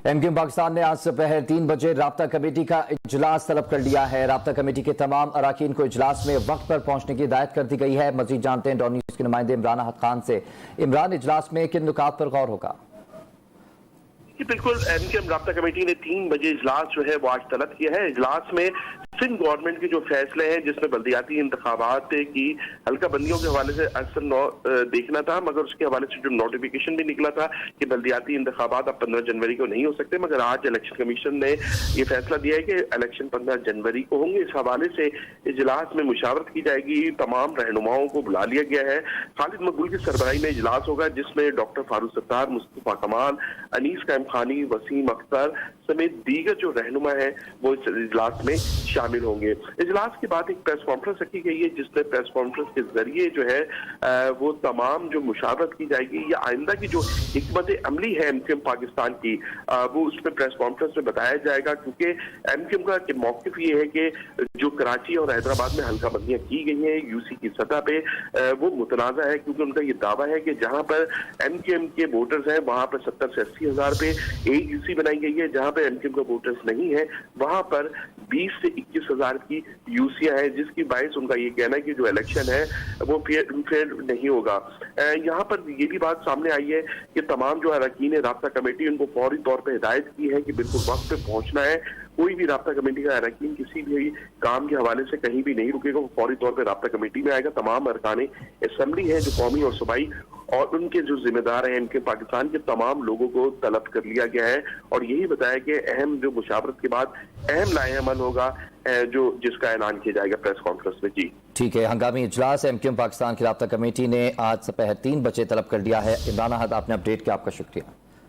M Q M Pakistan ने आज दोपहर 3 बजे राब्ता कमेटी का इजलास तलब कर लिया है। राब्ता कमेटी के तमाम अराकीन को इजलास में वक्त पर पहुंचने की हिदायत कर दी गई है। मजीद जानते हैं डॉन न्यूज़ के नुमाइंदे इमरान अहद खान से। इमरान, इजलास में किन नुकात पर गौर होगा? बिल्कुल, एम क्यू एम राब्ता कमेटी ने 3 बजे इजलास जो है वो आज तलब किया है। इजलास में सिंध गवर्नमेंट के जो फैसले हैं, जिसमें बल्दियाती इंतखाबात की हल्का बंदियों के हवाले से अक्सर देखना था, मगर उसके हवाले से जो नोटिफिकेशन भी निकला था कि बल्दियाती इंतखाबात अब 15 जनवरी को नहीं हो सकते, मगर आज इलेक्शन कमीशन ने ये फैसला दिया है कि इलेक्शन 15 जनवरी को होंगे। इस हवाले से इजलास में मुशावरत की जाएगी। तमाम रहनुमाओं को बुला लिया गया है। खालिद मकबूल की सरबराही में इजलास होगा, जिसमें डॉक्टर फारूक सत्तार, मुस्तफा कमाल, अनीस कायम खानी, वसीम अख्तर समेत दीगर जो रहनुमा है वो इस इजलास में शामिल होंगे। इजलास के बाद एक प्रेस कॉन्फ्रेंस रखी गई है, जिसमें प्रेस कॉन्फ्रेंस के जरिए जो है वो तमाम जो मुशावरत की जाएगी या आइंदा की जो हिकमत अमली है एम क्यू एम पाकिस्तान की, वो उसमें प्रेस कॉन्फ्रेंस में बताया जाएगा। क्योंकि एम क्यू एम का मौक़िफ़ ये है कि जो कराची और हैदराबाद में हल्का बंदियां की गई हैं यूसी की सतह पे, वो मुतनाज़ा है। क्योंकि उनका ये दावा है कि जहां पर एम क्यू एम के वोटर्स हैं वहां पर 70 से 80 हज़ार पे एक यूसी बनाई गई है, जहां पर एम क्यू एम का वोटर्स नहीं है वहां पर 20 से 21 हज़ार की यूसियां हैं, जिसकी बाइस उनका ये कहना है कि जो इलेक्शन है वो फेयर नहीं होगा। यहाँ पर ये भी बात सामने आई है कि तमाम जो अरकान राब्ता कमेटी, उनको फौरी तौर पर हिदायत की है कि बिल्कुल वक्त पे पहुंचना है। कोई भी राब्ता कमेटी का अरकान किसी भी काम के हवाले से कहीं भी नहीं रुकेगा, वो फौरी तौर पर राब्ता कमेटी में आएगा। तमाम अरकान असम्बली है जो कौमी और सूबाई और उनके जो जिम्मेदार हैं इनके पाकिस्तान के तमाम लोगों को तलब कर लिया गया है और यही बताया कि अहम जो मुशावरत के बाद अहम लाएअमल होगा जो जिसका ऐलान किया जाएगा प्रेस कॉन्फ्रेंस में। जी ठीक है, हंगामी इजलास एम क्यू एम पाकिस्तान की राब्ता कमेटी ने आज दोपहर 3 बजे तलब कर लिया है। इमरान अहद, आपने अपडेट किया, आपका शुक्रिया।